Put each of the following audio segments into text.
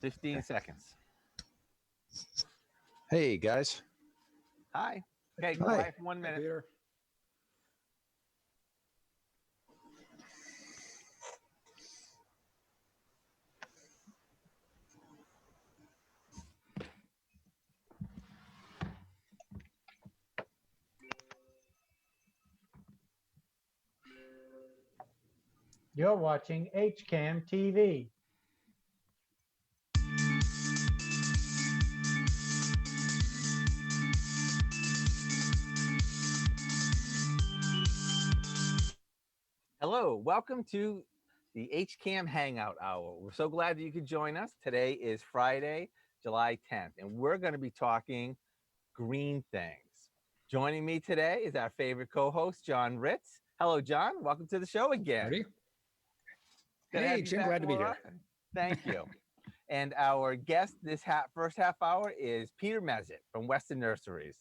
15 seconds. Hey, guys. Hi. Okay, go Hi. live for 1 minute. Hi, Peter. You're watching HCAM TV. Hello, welcome to the HCAM Hangout Hour. We're so glad that you could join us. Today is Friday, July 10th, and we're going to be talking green things. Joining me today is our favorite co-host, John Ritz. Hello, John. Welcome to the show again. Ready? Good to have Hey, you Jim, back glad to be more here. often. Thank you. And our guest this first half hour is Peter Mezitt from Weston Nurseries.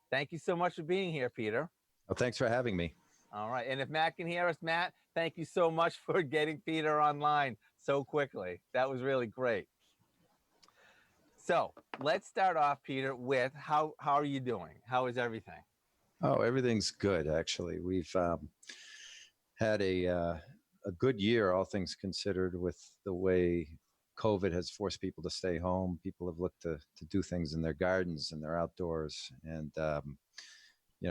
Thank you so much for being here, Peter. Well, thanks for having me. All right. And if Matt can hear us, Matt, thank you so much for getting Peter online so quickly. That was really great. So let's start off, Peter, with how are you doing? How is everything? Oh, everything's good, actually. We've had a good year, all things considered, with the way COVID has forced people to stay home. People have looked to do things in their gardens and their outdoors. And,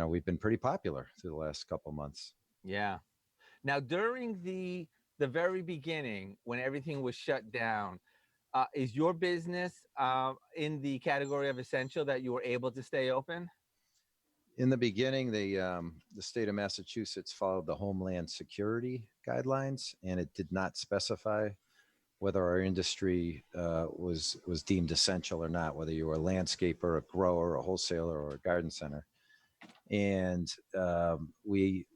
we've been pretty popular through the last couple of months. Yeah. Now, during the very beginning, when everything was shut down, is your business in the category of essential that you were able to stay open? In the beginning, the state of Massachusetts followed the Homeland Security guidelines, and it did not specify whether our industry was deemed essential or not, whether you were a landscaper, a grower, a wholesaler, or a garden center. And we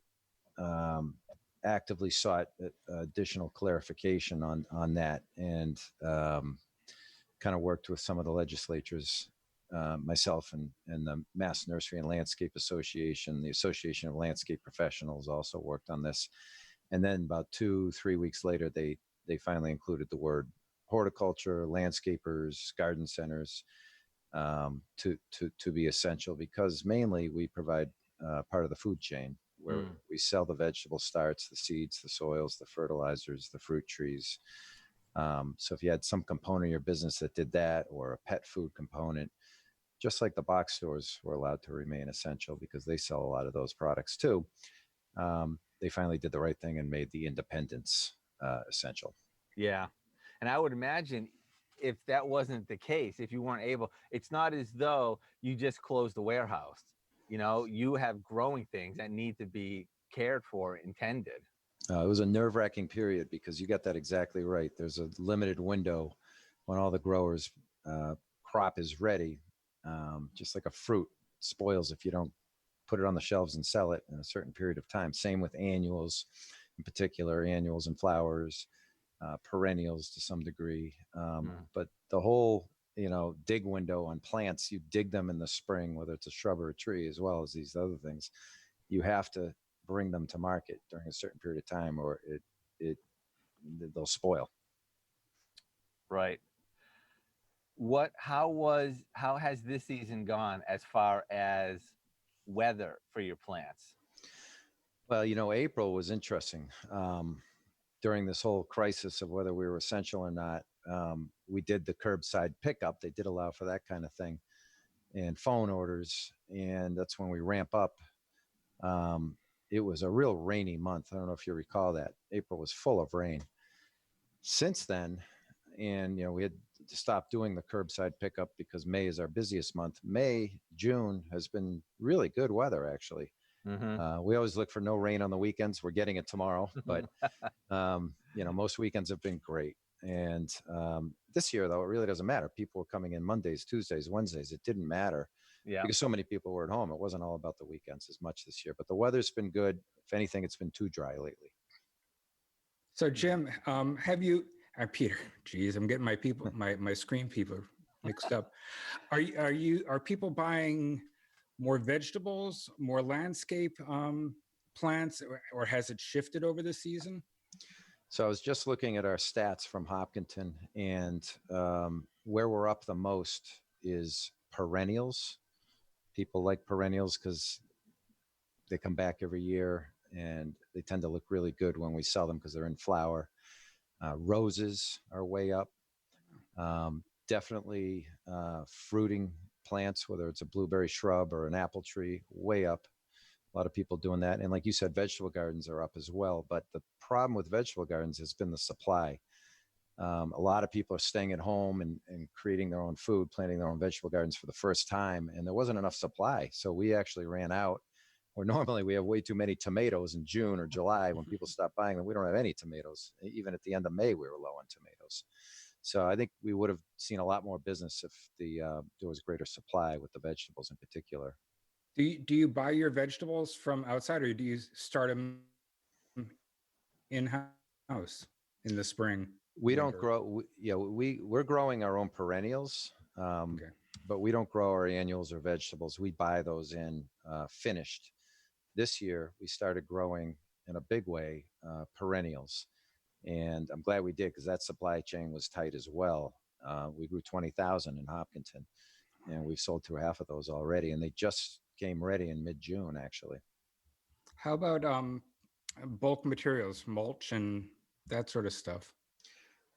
actively sought additional clarification on that, and kind of worked with some of the legislatures, myself and the Mass Nursery and Landscape Association. The Association of Landscape Professionals also worked on this. And then about 2-3 weeks later, they finally included the word horticulture, landscapers, garden centers to be essential, because mainly we provide part of the food chain, where we sell the vegetable starts, the seeds, the soils, the fertilizers, the fruit trees. So if you had some component of your business that did that, or a pet food component, just like the box stores were allowed to remain essential because they sell a lot of those products too, they finally did the right thing and made the independents essential. Yeah. And I would imagine if that wasn't the case, if you weren't able, it's not as though you just closed the warehouse. You have growing things that need to be cared for and tended. It was a nerve-wracking period, because you got that exactly right. There's a limited window when all the growers' crop is ready. Just like a fruit spoils if you don't put it on the shelves and sell it in a certain period of time. Same with annuals, in particular, annuals and flowers, perennials to some degree. But the whole, dig window on plants, you dig them in the spring, whether it's a shrub or a tree, as well as these other things, you have to bring them to market during a certain period of time, or they'll spoil. Right. How has this season gone as far as weather for your plants? Well, April was interesting. During this whole crisis of whether we were essential or not, we did the curbside pickup. They did allow for that kind of thing, and phone orders. And that's when we ramp up. It was a real rainy month. I don't know if you recall that. April was full of rain. Since then, and we had to stop doing the curbside pickup because May is our busiest month. May, June has been really good weather, actually. We always look for no rain on the weekends. We're getting it tomorrow, but most weekends have been great. And this year, though, it really doesn't matter. People were coming in Mondays, Tuesdays, Wednesdays. It didn't matter. Yeah. Because so many people were at home. It wasn't all about the weekends as much this year, but the weather's been good. If anything, it's been too dry lately. So, Jim, Peter, geez, I'm getting my screen people mixed up. Are people buying more vegetables, more landscape plants, or has it shifted over the season? So I was just looking at our stats from Hopkinton, and where we're up the most is perennials. People like perennials because they come back every year and they tend to look really good when we sell them because they're in flower. Roses are way up. Definitely fruiting plants, whether it's a blueberry shrub or an apple tree, way up. A lot of people doing that. And like you said, vegetable gardens are up as well. But the problem with vegetable gardens has been the supply. A lot of people are staying at home and creating their own food, planting their own vegetable gardens for the first time. And there wasn't enough supply. So we actually ran out. Or normally we have way too many tomatoes in June or July when people stop buying them. We don't have any tomatoes. Even at the end of May, we were low on tomatoes. So I think we would have seen a lot more business if there was greater supply with the vegetables in particular. Do you buy your vegetables from outside, or do you start them in-house in the spring? We don't winter? grow. We're growing our own perennials, Okay. but we don't grow our annuals or vegetables. We buy those in finished. This year we started growing in a big way perennials, and I'm glad we did because that supply chain was tight as well. We grew 20,000 in Hopkinton, and we've sold through half of those already, and they just came ready in mid-June actually. How about bulk materials, mulch and that sort of stuff?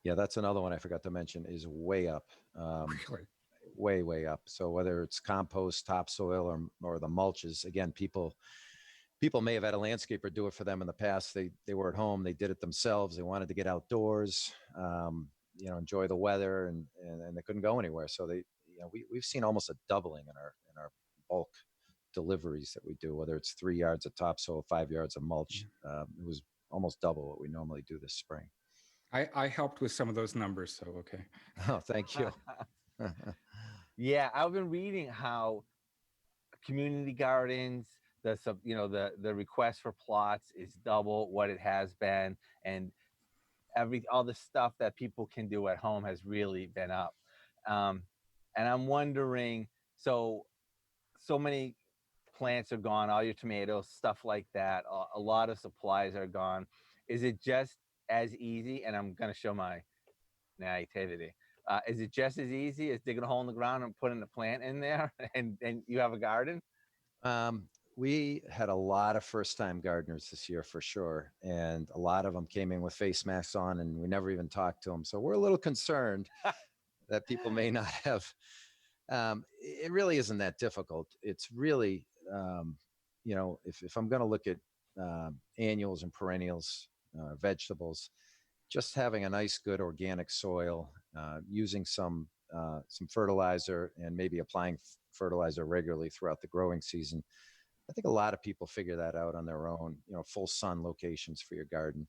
Yeah, that's another one I forgot to mention is way up. Really? Way up. So whether it's compost, topsoil, or the mulches, again, people may have had a landscaper do it for them in the past. They were at home, they did it themselves. They wanted to get outdoors, enjoy the weather, and they couldn't go anywhere. So we've seen almost a doubling in our bulk deliveries that we do, whether it's 3 yards of topsoil, 5 yards of mulch. It was almost double what we normally do this spring. I helped with some of those numbers, so okay. Oh, thank you. Yeah, I've been reading how community gardens, the request for plots is double what it has been, and all the stuff that people can do at home has really been up. And I'm wondering, so many plants are gone, all your tomatoes, stuff like that. A lot of supplies are gone. Is it just as easy? And I'm going to show my naivety. Is it just as easy as digging a hole in the ground and putting a plant in there, and you have a garden? We had a lot of first-time gardeners this year for sure, and a lot of them came in with face masks on, and we never even talked to them. So we're a little concerned that people may not have. It really isn't that difficult. It's really, if I'm going to look at annuals and perennials, vegetables, just having a nice, good organic soil, using some fertilizer, and maybe applying fertilizer regularly throughout the growing season. I think a lot of people figure that out on their own, full sun locations for your garden.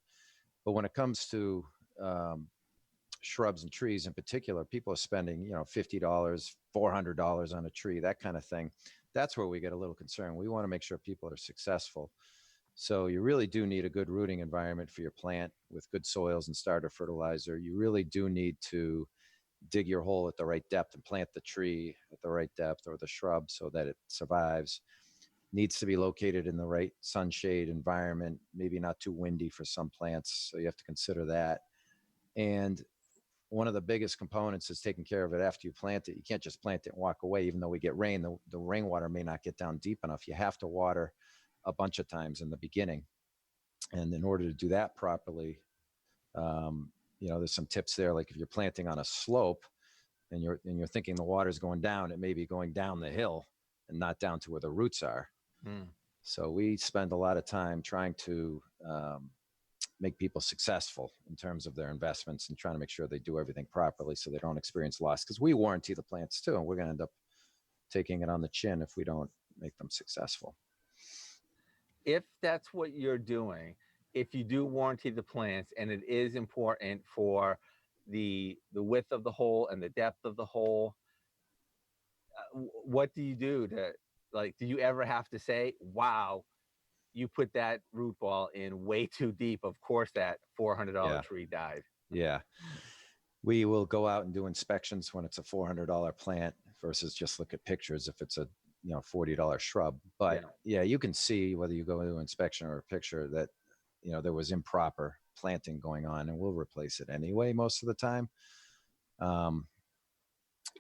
But when it comes to shrubs and trees in particular, people are spending, $50, $400 on a tree, that kind of thing. That's where we get a little concerned. We want to make sure people are successful. So you really do need a good rooting environment for your plant with good soils and starter fertilizer. You really do need to dig your hole at the right depth and plant the tree at the right depth, or the shrub, so that it survives. Needs to be located in the right sunshade environment, maybe not too windy for some plants. So you have to consider that. And one of the biggest components is taking care of it after you plant it. You can't just plant it and walk away. Even though we get rain, the rainwater may not get down deep enough. You have to water a bunch of times in the beginning. And in order to do that properly, there's some tips there. Like if you're planting on a slope and you're thinking the water's going down, it may be going down the hill and not down to where the roots are. So we spend a lot of time trying to make people successful in terms of their investments, and trying to make sure they do everything properly so they don't experience loss, because we warranty the plants too, and we're going to end up taking it on the chin if we don't make them successful. If that's what you're doing, if you do warranty the plants, and it is important for the width of the hole and the depth of the hole, what do you do to, do you ever have to say, wow, you put that root ball in way too deep, of course that $400 tree died? Yeah. We will go out and do inspections when it's a $400 plant versus just look at pictures if it's a $40 shrub. But yeah, you can see whether you go into an inspection or a picture that there was improper planting going on, and we'll replace it anyway most of the time.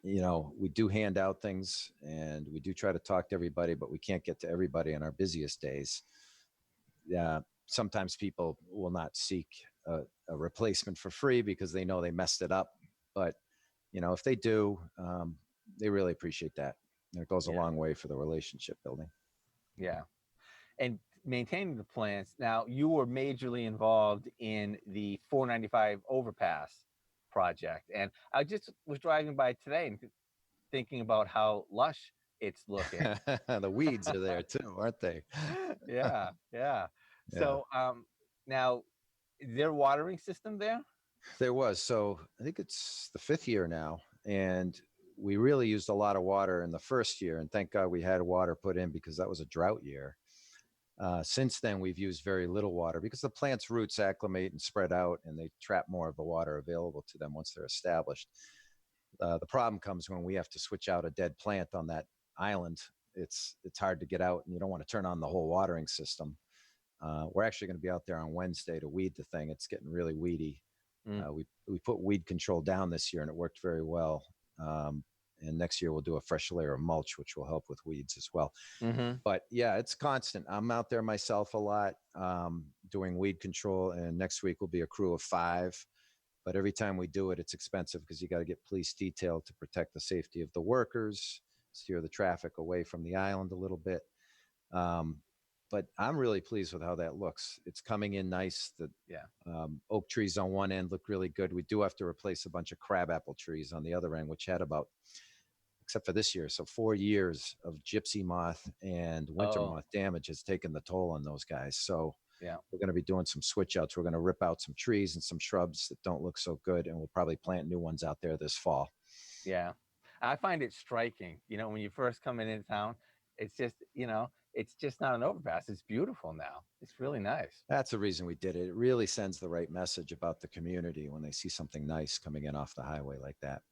We do hand out things and we do try to talk to everybody, but we can't get to everybody on our busiest days. Sometimes people will not seek a replacement for free because they know they messed it up. But, if they do, they really appreciate that. And it goes a long way for the relationship building. Yeah. And maintaining the plants. Now, you were majorly involved in the 495 Overpass project. And I just was driving by today and thinking about how lush it's looking. The weeds are there too, aren't they? Yeah. So now, is there a watering system there? There was. So I think it's the 5th year now. And we really used a lot of water in the first year. And thank God we had water put in because that was a drought year. Since then, we've used very little water because the plant's roots acclimate and spread out and they trap more of the water available to them once they're established. The problem comes when we have to switch out a dead plant on that island. It's hard to get out and you don't want to turn on the whole watering system. We're actually going to be out there on Wednesday to weed the thing. It's getting really weedy. We put weed control down this year and it worked very well. And next year we'll do a fresh layer of mulch, which will help with weeds as well. Mm-hmm. But yeah, it's constant. I'm out there myself a lot doing weed control. And next week will be a crew of 5. But every time we do it, it's expensive because you got to get police detail to protect the safety of the workers, steer the traffic away from the island a little bit. But I'm really pleased with how that looks. It's coming in nice. The oak trees on one end look really good. We do have to replace a bunch of crabapple trees on the other end, which had about, except for this year, so 4 years of gypsy moth and winter moth damage has taken the toll on those guys. So we're going to be doing some switch outs. We're going to rip out some trees and some shrubs that don't look so good, and we'll probably plant new ones out there this fall. Yeah. I find it striking, when you first come into town, it's just, it's just not an overpass. It's beautiful now. It's really nice. That's the reason we did it. It really sends the right message about the community when they see something nice coming in off the highway like that.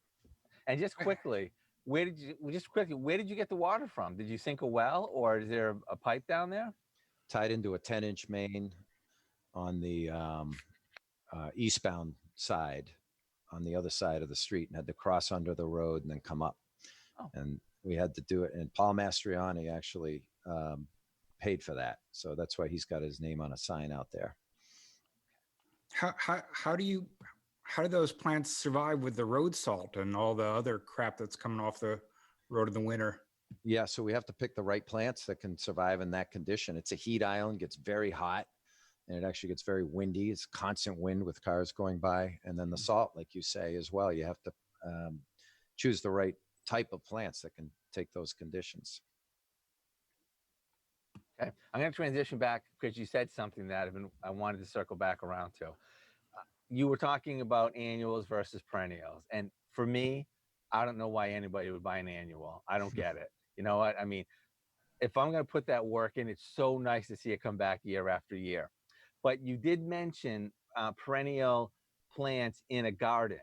And just quickly, where did you get the water from? Did you sink a well or is there a pipe down there? Tied into a 10-inch main on the eastbound side on the other side of the street and had to cross under the road and then come up. And we had to do it. And Paul Mastriani actually paid for that. So that's why he's got his name on a sign out there. How do those plants survive with the road salt and all the other crap that's coming off the road in the winter? Yeah, so we have to pick the right plants that can survive in that condition. It's a heat island, gets very hot, and it actually gets very windy. It's constant wind with cars going by. And then the salt, like you say, as well. You have to choose the right type of plants that can take those conditions. Okay, I'm going to transition back because you said something that I wanted to circle back around to. You were talking about annuals versus perennials. And for me, I don't know why anybody would buy an annual. I don't get it. You know what? I mean, if I'm going to put that work in, it's so nice to see it come back year after year. But you did mention perennial plants in a garden.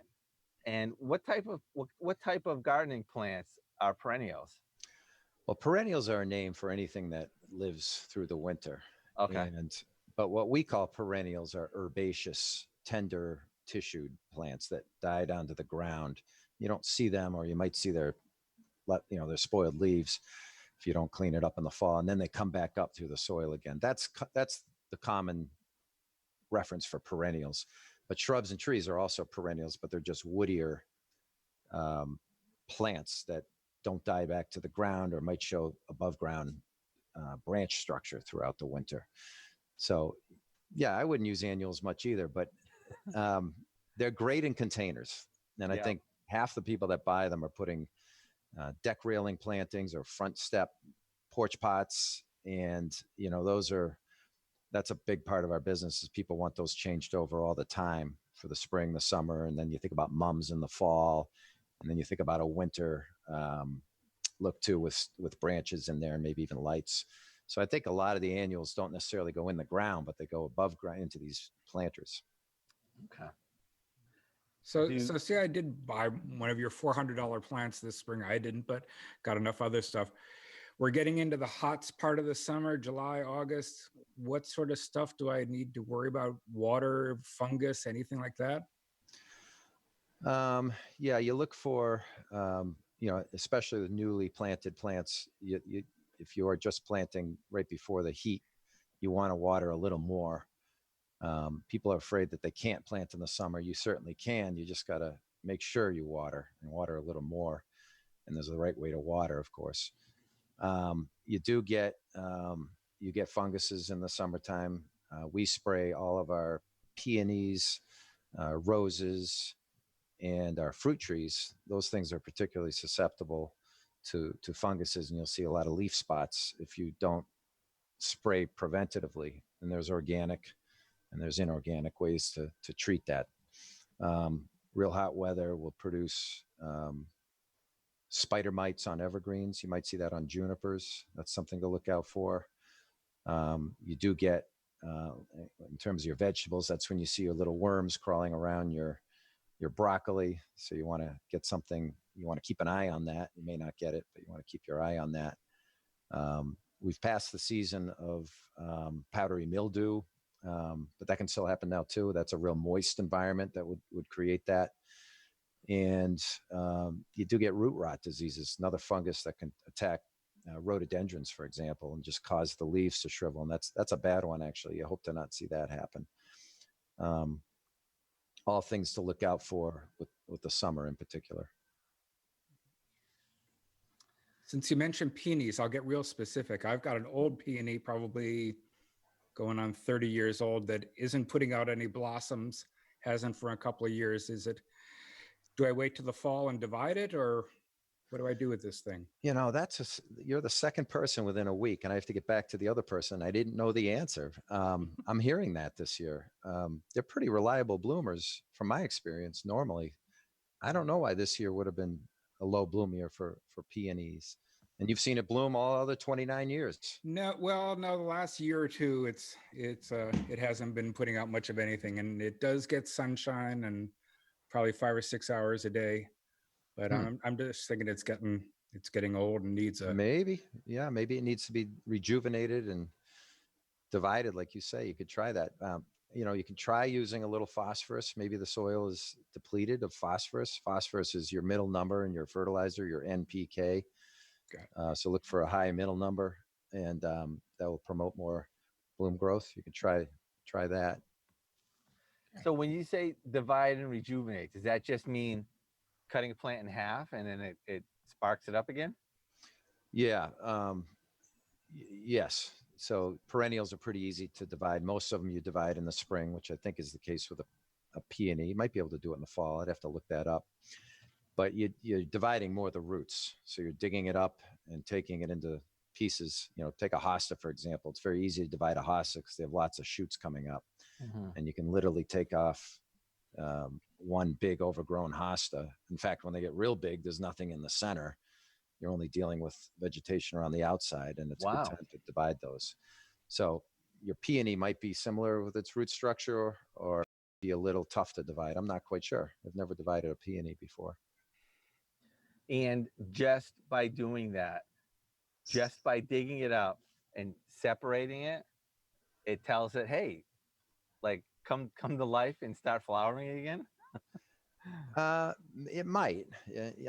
And what type of gardening plants are perennials? Well, perennials are a name for anything that lives through the winter. Okay. But what we call perennials are herbaceous, tender tissued plants that die down to the ground. You don't see them, or you might see their spoiled leaves if you don't clean it up in the fall, and then they come back up through the soil again. That's the common reference for perennials. But shrubs and trees are also perennials, but they're just woodier plants that don't die back to the ground or might show above ground branch structure throughout the winter. So yeah, I wouldn't use annuals much either, but they're great in containers. And I think half the people that buy them are putting deck railing plantings or front step porch pots. And, that's a big part of our business is people want those changed over all the time for the spring, the summer. And then you think about mums in the fall. And then you think about a winter look too with branches in there and maybe even lights. So I think a lot of the annuals don't necessarily go in the ground, but they go above ground into these planters. Okay. So see, I did buy one of your $400 plants this spring. I didn't, but got enough other stuff. we're getting into the hot part of the summer, July, August. What sort of stuff do I need to worry about? Water, fungus, anything like that? Yeah, you look for, especially the newly planted plants. If you are just planting right before the heat, you want to water a little more. People are afraid that they can't plant in the summer. You certainly can. You just got to make sure you water and water a little more. And there's the right way to water, of course. You do get you get funguses in the summertime. We spray all of our peonies, roses, and our fruit trees. Those things are particularly susceptible to funguses, and you'll see a lot of leaf spots if you don't spray preventatively. And there's organic and there's inorganic ways to treat that. Real hot weather will produce spider mites on evergreens. You might see that on junipers. That's something to look out for. You do get, in terms of your vegetables, that's when you see your little worms crawling around your broccoli. So you want to get something, you want to keep an eye on that. You may not get it, but you want to keep your eye on that. We've passed the season of powdery mildew, but that can still happen now too. That's a real moist environment that would create that. And you do get root rot diseases, another fungus that can attack rhododendrons, for example, and just cause the leaves to shrivel. And that's a bad one, actually. You hope to not see that happen. All things to look out for with the summer in particular. Since you mentioned peonies, I'll get real specific. I've got an old peony, probably going on 30 years old, that isn't putting out any blossoms, hasn't for a couple of years. Do I wait till the fall and divide it, or what do I do with this thing? You know, you're the second person within a week, and I have to get back to the other person. I didn't know the answer. I'm hearing that this year. They're pretty reliable bloomers from my experience normally. I don't know why this year would have been a low bloom year for peonies. And you've seen it bloom all other 29 years. No, well, no, the last year or two, it hasn't been putting out much of anything, and it does get sunshine and probably 5 or 6 hours a day. But I'm just thinking it's getting old and needs a maybe it needs to be rejuvenated and divided, like you say. You could try that. You can try using a little phosphorus. Maybe the soil is depleted of phosphorus. Phosphorus is your middle number in your fertilizer, your NPK. So look for a high middle number, and that will promote more bloom growth. You can try that. So when you say divide and rejuvenate, does that just mean cutting a plant in half and then it sparks it up again? Yeah. Yes. So perennials are pretty easy to divide. Most of them you divide in the spring, which I think is the case with a peony. You might be able to do it in the fall. I'd have to look that up. But you're dividing more the roots. So you're digging it up and taking it into pieces. Take a hosta, for example. It's very easy to divide a hosta because they have lots of shoots coming up. Mm-hmm. And you can literally take off one big overgrown hosta. In fact, when they get real big, there's nothing in the center. You're only dealing with vegetation around the outside, and it's a good time to divide those. So your peony might be similar with its root structure or be a little tough to divide. I'm not quite sure. I've never divided a peony before. And just by doing that, just by digging it up and separating it, it tells it, hey, like come to life and start flowering again. It might.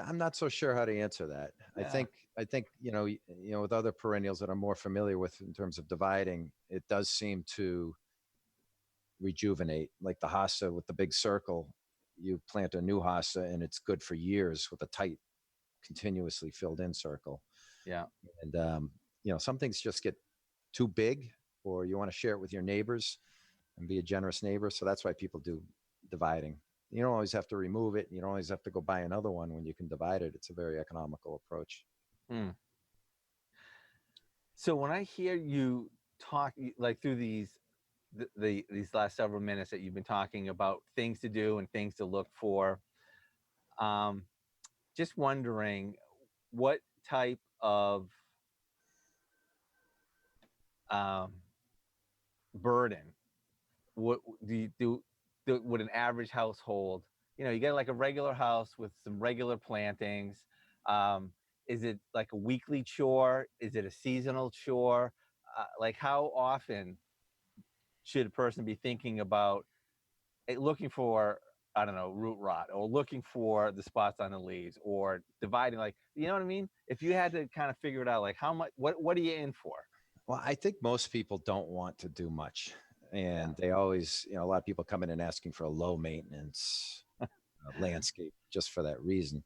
I'm not so sure how to answer that. Yeah. I think with other perennials that I'm more familiar with in terms of dividing, it does seem to rejuvenate. Like the hosta with the big circle, you plant a new hosta and it's good for years with a tight, continuously filled in circle. Yeah. And some things just get too big, or you want to share it with your neighbors and be a generous neighbor. So that's why people do dividing. You don't always have to remove it. You don't always have to go buy another one when you can divide it. It's a very economical approach. So when I hear you talk, like through these last several minutes that you've been talking about things to do and things to look for, just wondering what type of burden what do you do with an average household? You get like a regular house with some regular plantings. Is it like a weekly chore? Is it a seasonal chore? Like how often should a person be thinking about looking for, I don't know, root rot, or looking for the spots on the leaves, or dividing, like, you know what I mean? If you had to kind of figure it out, like how much, what are you in for? Well, I think most people don't want to do much, and they always, a lot of people come in and asking for a low maintenance landscape just for that reason.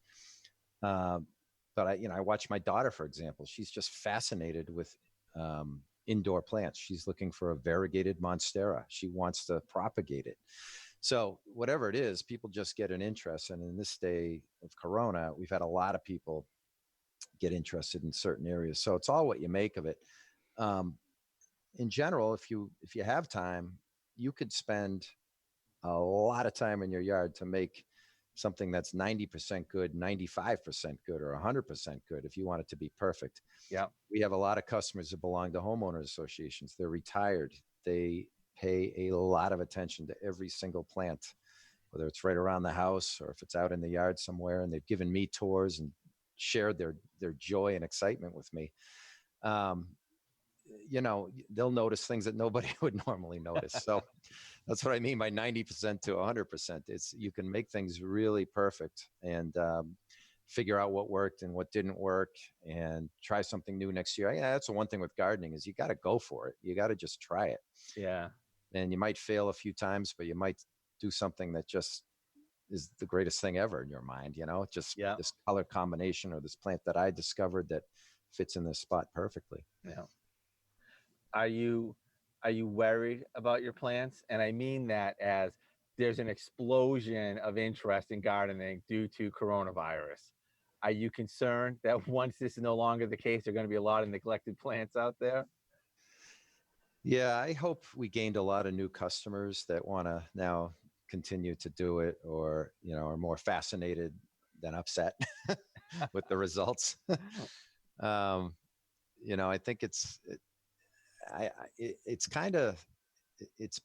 Um, but I watch my daughter, for example. She's just fascinated with indoor plants. She's looking for a variegated monstera. She wants to propagate it. So whatever it is, people just get an interest. And in this day of Corona, we've had a lot of people get interested in certain areas. So it's all what you make of it. In general, if you have time, you could spend a lot of time in your yard to make something that's 90% good, 95% good, or 100% good if you want it to be perfect. Yeah. We have a lot of customers that belong to homeowners associations. They're retired. They pay a lot of attention to every single plant, whether it's right around the house or if it's out in the yard somewhere, and they've given me tours and shared their joy and excitement with me. They'll notice things that nobody would normally notice. So that's what I mean by 90% to 100%. It's, you can make things really perfect and figure out what worked and what didn't work and try something new next year. Yeah, that's the one thing with gardening is you got to go for it. You got to just try it. Yeah. And you might fail a few times, but you might do something that just is the greatest thing ever in your mind. Just this color combination or this plant that I discovered that fits in this spot perfectly. Yeah. Are you worried about your plants? And I mean that as there's an explosion of interest in gardening due to coronavirus. Are you concerned that once this is no longer the case, there are going to be a lot of neglected plants out there? Yeah, I hope we gained a lot of new customers that want to now continue to do it, or are more fascinated than upset with the results. I think it's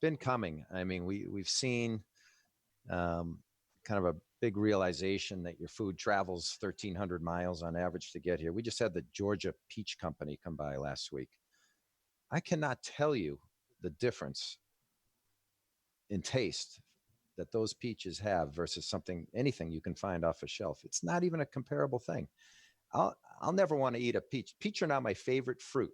been coming. I mean, we've seen kind of a big realization that your food travels 1,300 miles on average to get here. We just had the Georgia Peach Company come by last week. I cannot tell you the difference in taste that those peaches have versus anything you can find off a shelf. It's not even a comparable thing. I'll never want to eat a peach. Peach are not my favorite fruit,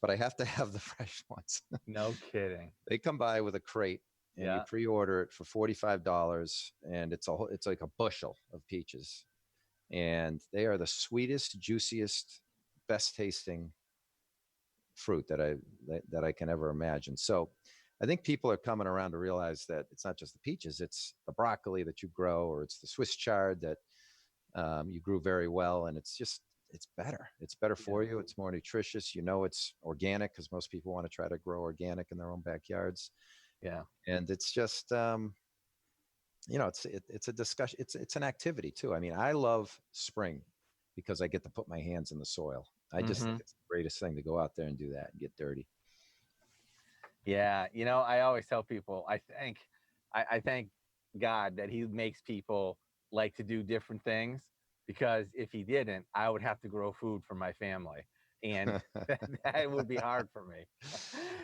but I have to have the fresh ones. No kidding. They come by with a crate and you pre-order it for $45, and it's like a bushel of peaches. And they are the sweetest, juiciest, best tasting fruit that I can ever imagine. So I think people are coming around to realize that it's not just the peaches, it's the broccoli that you grow, or it's the Swiss chard that you grew very well. And it's better. It's better for you. It's more nutritious. It's organic because most people want to try to grow organic in their own backyards. Yeah. And it's just, it's a discussion. It's an activity too. I mean, I love spring because I get to put my hands in the soil. I just think it's the greatest thing to go out there and do that and get dirty. Yeah. I always tell people, I thank God that he makes people like to do different things, because if he didn't, I would have to grow food for my family, and that would be hard for me.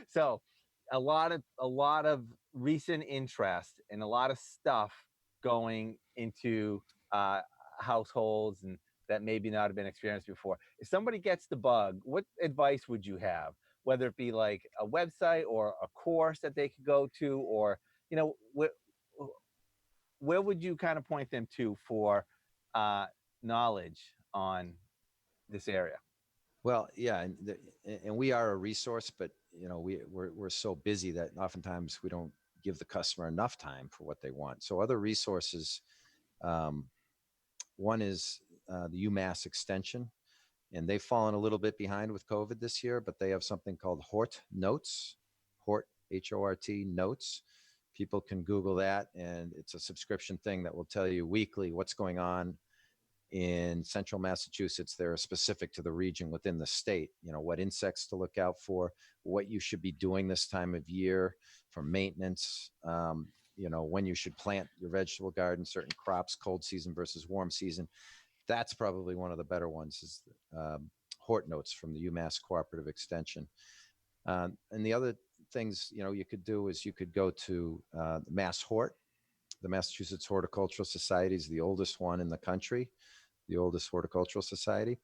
So a lot of recent interest and a lot of stuff going into households and that maybe not have been experienced before. If somebody gets the bug, what advice would you have? Whether it be like a website or a course that they could go to, or where would you kind of point them to for knowledge on this area? Well, yeah, and we are a resource, but we're so busy that oftentimes we don't give the customer enough time for what they want. So other resources, one is the UMass Extension, and they've fallen a little bit behind with COVID this year, but they have something called Hort Notes, Hort, H-O-R-T Notes. People can Google that, and it's a subscription thing that will tell you weekly what's going on in central Massachusetts. They're specific to the region within the state, what insects to look out for, what you should be doing this time of year for maintenance, when you should plant your vegetable garden, certain crops, cold season versus warm season. That's probably one of the better ones is Hort Notes from the UMass Cooperative Extension. And the other things, you could do is you could go to Mass Hort. The Massachusetts Horticultural Society is the oldest one in the country, the oldest horticultural society,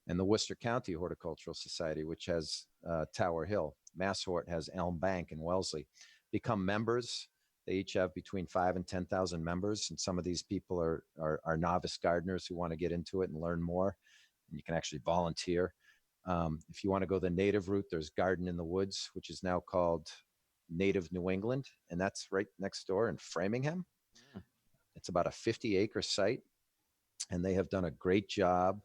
and the Worcester County Horticultural Society, which has Tower Hill. Mass Hort has Elm Bank in Wellesley. Become members. They each have between 5,000 and 10,000 members, and some of these people are novice gardeners who want to get into it and learn more. And you can actually volunteer. If you want to go the native route, there's Garden in the Woods, which is now called Native New England, and that's right next door in Framingham. It's about a 50-acre site, and they have done a great job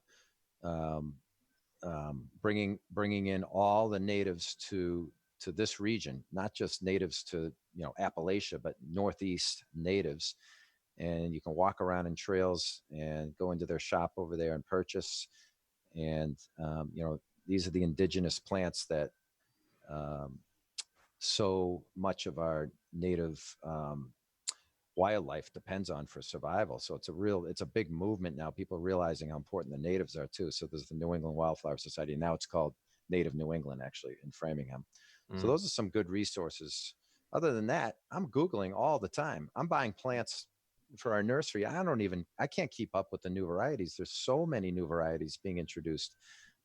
bringing in all the natives to this region, not just natives to Appalachia, but Northeast natives. And you can walk around in trails and go into their shop over there and purchase. And these are the indigenous plants that so much of our native wildlife depends on for survival. So it's a big movement now. People are realizing how important the natives are too. So there's the New England Wildflower Society. Now it's called Native New England, actually, in Framingham. So those are some good resources. Other than that, I'm Googling all the time. I'm buying plants for our nursery. I can't keep up with the new varieties. There's so many new varieties being introduced.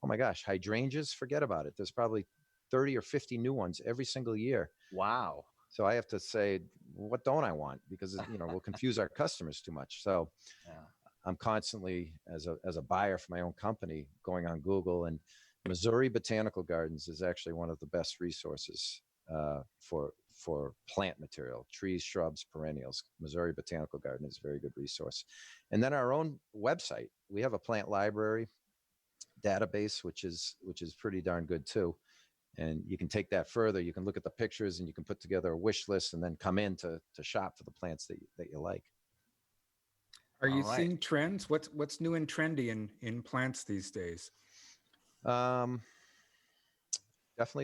Oh my gosh, hydrangeas, forget about it. There's probably 30 or 50 new ones every single year. Wow. So I have to say, what don't I want? Because we'll confuse our customers too much. So I'm constantly, as a buyer for my own company, going on Google. And Missouri Botanical Gardens is actually one of the best resources for plant material, trees, shrubs, perennials. Missouri Botanical Garden is a very good resource. And then our own website, we have a plant library database, which is pretty darn good too. And you can take that further. You can look at the pictures and you can put together a wish list and then come in to shop for the plants that you like. Are you seeing trends? What's new and trendy in plants these days? Definitely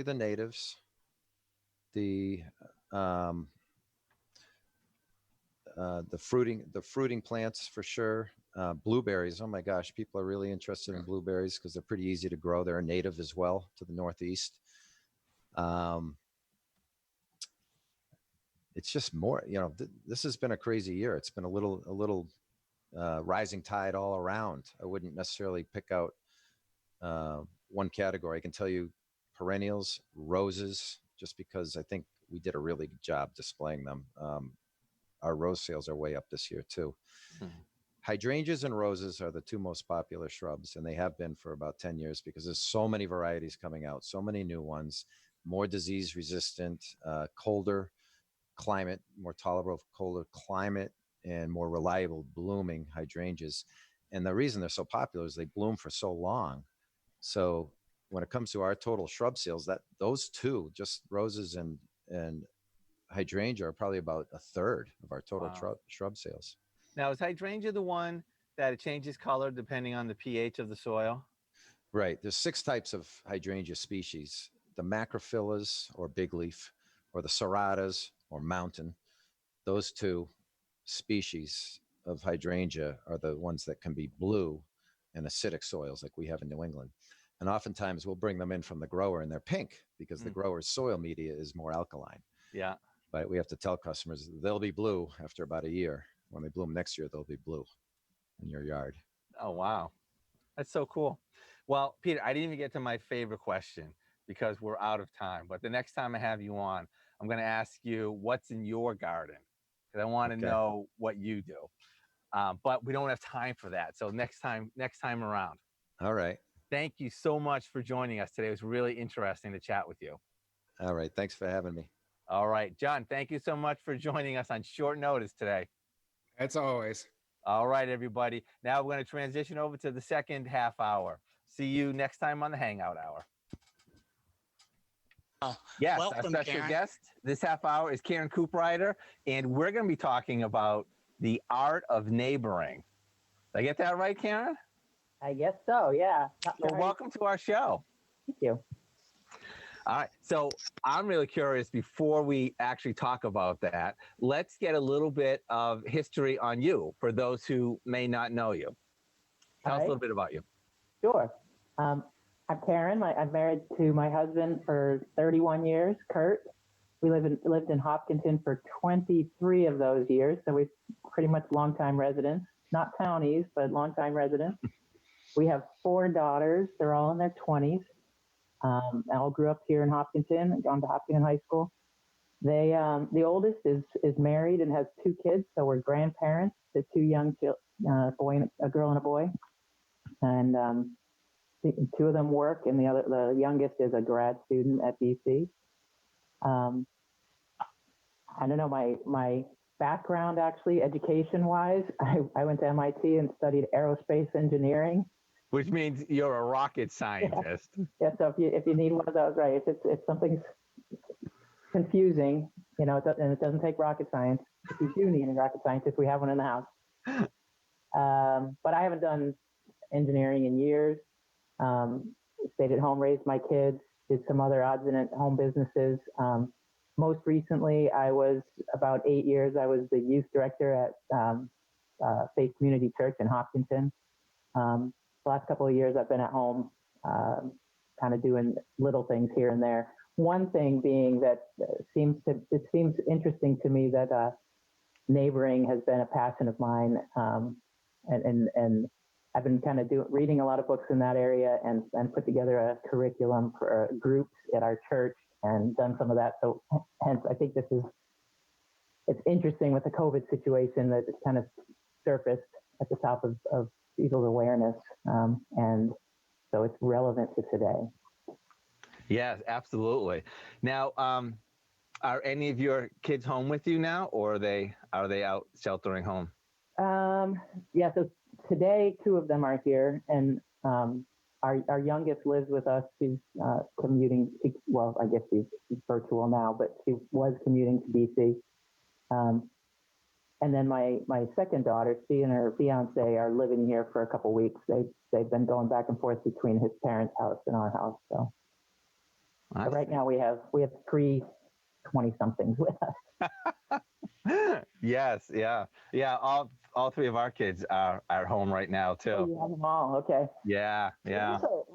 the natives. The fruiting plants for sure. Blueberries. Oh my gosh, people are really interested in blueberries because they're pretty easy to grow. They're a native as well to the Northeast. It's just more, this has been a crazy year. It's been a little rising tide all around. I wouldn't necessarily pick out one category. I can tell you perennials, roses, just because I think we did a really good job displaying them. Our rose sales are way up this year too. Hydrangeas and roses are the two most popular shrubs, and they have been for about 10 years because there's so many varieties coming out, so many new ones, more disease resistant, colder climate, more tolerable colder climate, and more reliable blooming hydrangeas. And the reason they're so popular is they bloom for so long. So when it comes to our total shrub sales, those two, just roses and hydrangea, are probably about a third of our total shrub sales. Now, is hydrangea the one that it changes color depending on the pH of the soil? Right. There's 6 types of hydrangea species: the macrophyllus or big leaf, or the serratas or mountain. Those 2 species of hydrangea are the ones that can be blue in acidic soils like we have in New England. And oftentimes we'll bring them in from the grower and they're pink because the grower's soil media is more alkaline. Yeah. But we have to tell customers they'll be blue after about a year. When they bloom next year, they'll be blue in your yard. Oh, wow. That's so cool. Well, Peter, I didn't even get to my favorite question because we're out of time. But the next time I have you on, I'm going to ask you what's in your garden, because I want to know what you do. But we don't have time for that. So next time around. All right. Thank you so much for joining us today. It was really interesting to chat with you. All right. Thanks for having me. All right. John, thank you so much for joining us on short notice today. As always. All right, everybody. Now we're going to transition over to the second half hour. See you next time on the Hangout Hour. Yes, welcome, our special Karen. guest this half hour is Karen Cooprider, and we're going to be talking about the art of neighboring. Did I get that right, Karen? I guess so, yeah. So welcome to our show. Thank you. All right. So I'm really curious, before we actually talk about that, let's get a little bit of history on you for those who may not know you. Tell us a right. little bit about you. Sure. I'm Karen. I'm married to my husband for 31 years, Kurt. We lived in Hopkinton for 23 of those years, so we're pretty much longtime residents, not townies, but longtime residents. We have 4 daughters. They're all in their 20s. All grew up here in Hopkinton, gone to Hopkinton High School. They, the oldest is married and has 2 kids, so we're grandparents to 2 young a girl and a boy. And 2 of them work, and the youngest is a grad student at BC. I don't know, my background actually, education-wise, I went to MIT and studied aerospace engineering. Which means you're a rocket scientist. Yeah, so if you need one of those, right, if something's confusing, and it doesn't take rocket science. If you do need a rocket scientist, we have one in the house. But I haven't done engineering in years. Stayed at home, raised my kids, did some other odds and home businesses. Most recently, about 8 years, I was the youth director at Faith Community Church in Hopkinton. The last couple of years, I've been at home, kind of doing little things here and there. One thing being that it seems interesting to me that neighboring has been a passion of mine, and I've been kind of reading a lot of books in that area and put together a curriculum for groups at our church and done some of that. So hence, I think it's interesting with the COVID situation that it's kind of surfaced at the top of people's awareness. And so it's relevant to today. Yes, absolutely. Now, are any of your kids home with you now, or are they out sheltering home? Yeah, so today 2 of them are here, and our youngest lives with us. She's commuting. Well, I guess she's virtual now, but she was commuting to BC. And then my second daughter, she and her fiance are living here for a couple weeks. They've been going back and forth between his parents' house and our house. So right now we have 3 20-somethings with us. Yes, yeah. All 3 of our kids are home right now too. Oh, you have them all, okay. Yeah.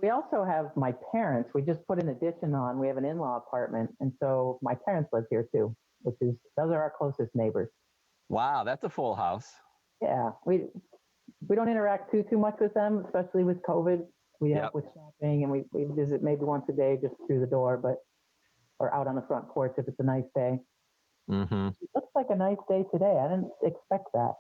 We also have my parents. We just put an addition on. We have an in-law apartment, and so my parents live here too. Those are our closest neighbors. Wow, that's a full house. Yeah, we don't interact too much with them, especially with COVID. We help with shopping, and we visit maybe once a day just through the door, or out on the front porch if it's a nice day. Mm-hmm. It looks like a nice day today. I didn't expect that.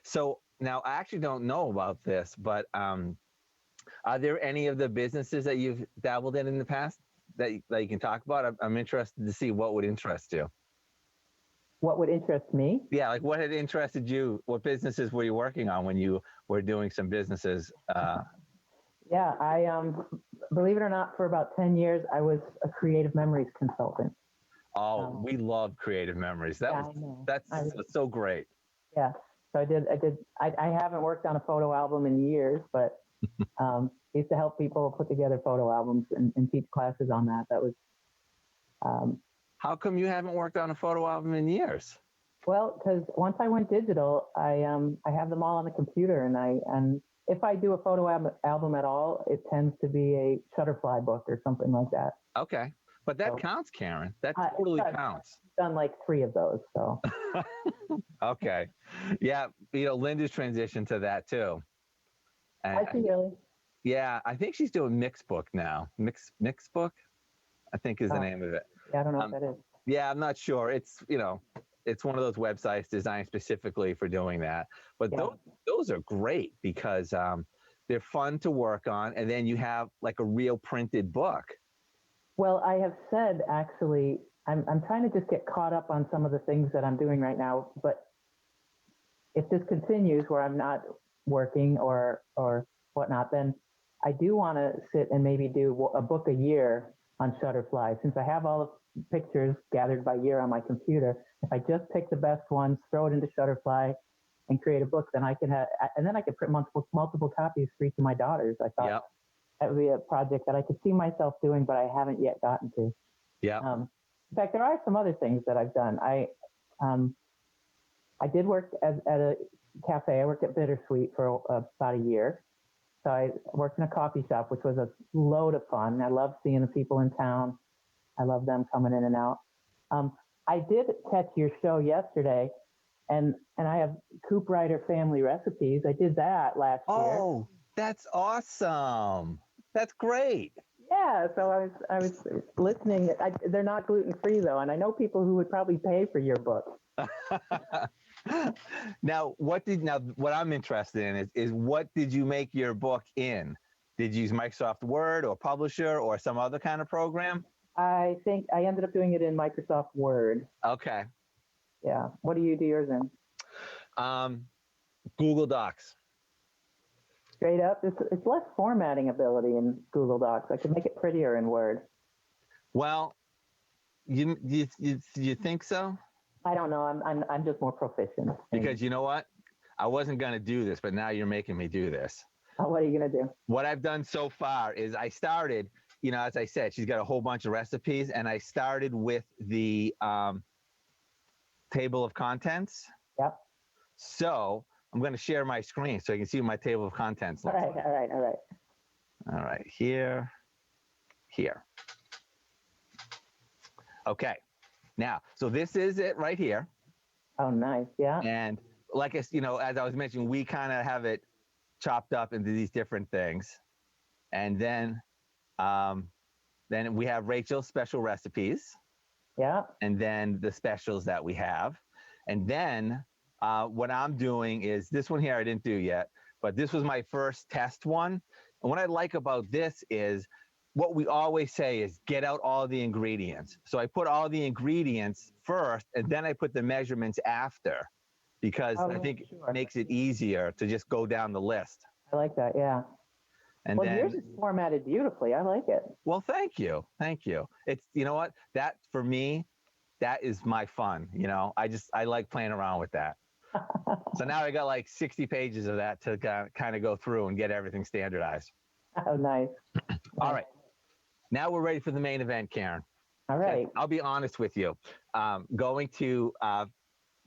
So now I actually don't know about this, but are there any of the businesses that you've dabbled in the past that you can talk about? I'm interested to see what would interest you. What would interest me? Yeah, like what had interested you? What businesses were you working on when you were doing some businesses? Yeah, I believe it or not, for about 10 years, I was a creative memories consultant. Oh, we love creative memories. That's so great. Yeah, so I haven't worked on a photo album in years, but used to help people put together photo albums and teach classes on that. That was. How come you haven't worked on a photo album in years? Well, because once I went digital, I have them all on the computer, and if I do a photo album at all, it tends to be a Shutterfly book or something like that. Okay, but that counts, Karen. That totally counts. I've done like 3 of those, so. Okay, yeah, Linda's transitioned to that too. And I see, really. Yeah, I think she's doing Mixbook now. Mixbook, I think is the name of it. Yeah, I don't know what that is. Yeah, I'm not sure. It's it's one of those websites designed specifically for doing that. But those are great because they're fun to work on, and then you have like a real printed book. Well, I have said actually, I'm trying to just get caught up on some of the things that I'm doing right now. But if this continues where I'm not working or whatnot, then I do want to sit and maybe do a book a year on Shutterfly. Since I have all the pictures gathered by year on my computer, if I just pick the best ones, throw it into Shutterfly, and create a book, then I can print multiple copies for each of my daughters. I thought that would be a project that I could see myself doing, but I haven't yet gotten to. Yeah. In fact, there are some other things that I've done. I did work at a cafe. I worked at Bittersweet for about a year. So I worked in a coffee shop, which was a load of fun. I love seeing the people in town. I love them coming in and out. I did catch your show yesterday, and I have Coop Ryder Family Recipes. I did that last year. Oh, that's awesome. That's great. Yeah, so I was listening. They're not gluten free though, and I know people who would probably pay for your book. Now, what I'm interested in is what did you make your book in? Did you use Microsoft Word or Publisher or some other kind of program? I think I ended up doing it in Microsoft Word. Okay. Yeah. What do you do yours in? Google Docs. Straight up, it's less formatting ability in Google Docs. I could make it prettier in Word. Well, you think so? I don't know. I'm just more proficient. Because you know what? I wasn't going to do this, but now you're making me do this. What are you going to do? What I've done so far is I started, as I said, she's got a whole bunch of recipes, and I started with the table of contents. Yep. So I'm going to share my screen so you can see what my table of contents looks like. All right. All right, here. Okay. Now, so this is it right here. Oh, nice. Yeah. And like, as I was mentioning, we kind of have it chopped up into these different things. And then we have Rachel's special recipes. Yeah. And then the specials that we have. And then what I'm doing is this one here I didn't do yet, but this was my first test one. And what I like about this is what we always say is get out all the ingredients. So I put all the ingredients first, and then I put the measurements after, because I think it makes it easier to just go down the list. I like that, yeah. And well, then, yours is formatted beautifully. I like it. Well, thank you. It's, you know what, that for me, that is my fun. I like playing around with that. So now I got like 60 pages of that to kind of go through and get everything standardized. Oh, nice. All right. Now we're ready for the main event, Karen. All right. I'll be honest with you. Going to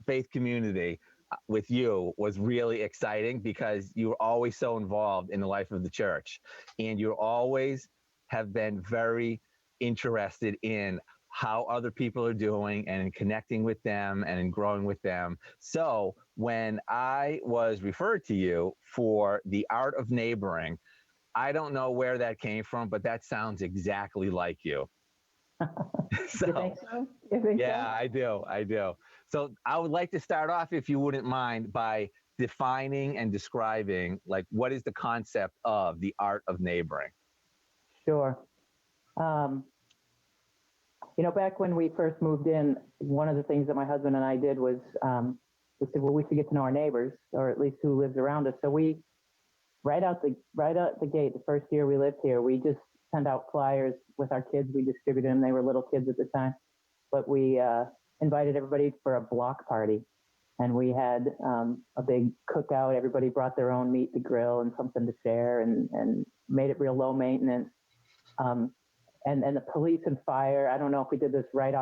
Faith Community with you was really exciting because you were always so involved in the life of the church. And you always have been very interested in how other people are doing and in connecting with them and in growing with them. So when I was referred to you for the art of neighboring, I don't know where that came from, but that sounds exactly like you. You think so? You think yeah, so? I do. So I would like to start off, if you wouldn't mind, by defining and describing, like, what is the concept of the art of neighboring? Sure. Back when we first moved in, one of the things that my husband and I did was we said, well, we should get to know our neighbors, or at least who lives around us. So we, right out the gate, the first year we lived here, we just sent out flyers with our kids. We distributed them. They were little kids at the time, but we invited everybody for a block party, and we had a big cookout. Everybody brought their own meat to grill and something to share, and made it real low maintenance. And the police and fire, I don't know if we did this right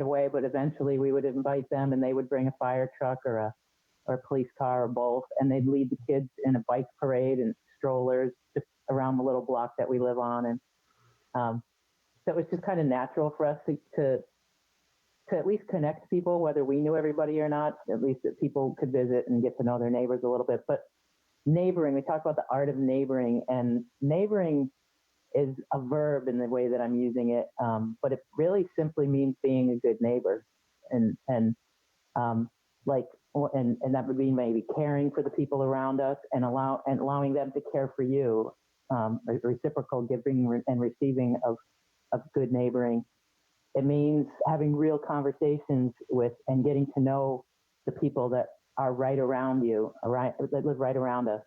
away, but eventually we would invite them, and they would bring a fire truck or a police car or both, and they'd lead the kids in a bike parade and strollers just around the little block that we live on. And so it was just kind of natural for us to at least connect people, whether we knew everybody or not, at least that people could visit and get to know their neighbors a little bit. But neighboring, we talk about the art of neighboring, and neighboring is a verb in the way that I'm using it, but it really simply means being a good neighbor, and that would be maybe caring for the people around us and allowing them to care for you, reciprocal giving and receiving of good neighboring. It means having real conversations with and getting to know the people that are right around you, that live right around us.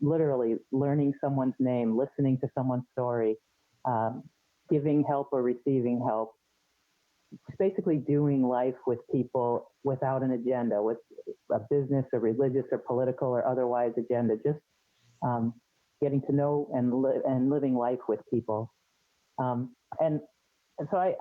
Literally learning someone's name, listening to someone's story, giving help or receiving help. It's basically doing life with people without an agenda, with a business or religious or political or otherwise agenda. Just getting to know and living life with people. And so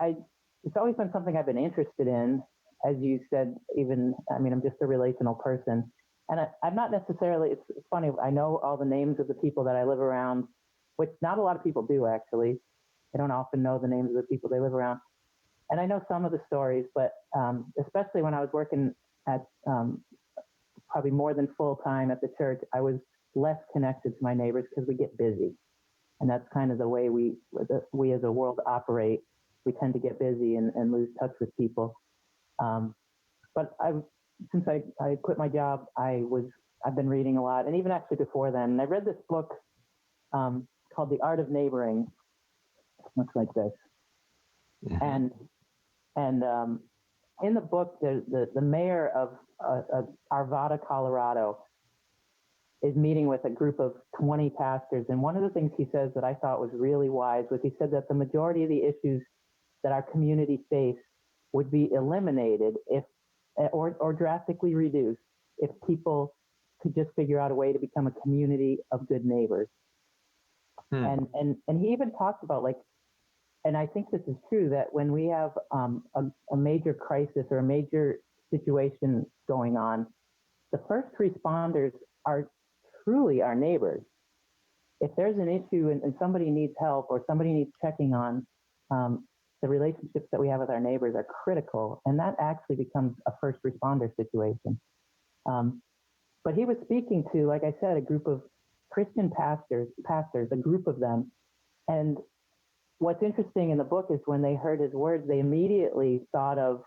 it's always been something I've been interested in. As you said, I'm just a relational person. And I'm not necessarily, it's funny, I know all the names of the people that I live around, which not a lot of people do actually. They don't often know the names of the people they live around. And I know some of the stories, but especially when I was working at probably more than full time at the church, I was less connected to my neighbors because we get busy. And that's kind of the way we as a world operate. We tend to get busy and lose touch with people. But since I quit my job, I've been reading a lot, and even actually before then. And I read this book called The Art of Neighboring. It looks like this. And in the book, the mayor of Arvada, Colorado, is meeting with a group of 20 pastors. And one of the things he says that I thought was really wise was he said that the majority of the issues that our community face would be eliminated or drastically reduced if people could just figure out a way to become a community of good neighbors. And he even talks about, like, and I think this is true, that when we have a major crisis or a major situation going on, the first responders are truly our neighbors. If there's an issue and somebody needs help or somebody needs checking on, the relationships that we have with our neighbors are critical, and that actually becomes a first responder situation. But he was speaking to, like I said, a group of Christian pastors, a group of them. And what's interesting in the book is when they heard his words, they immediately thought of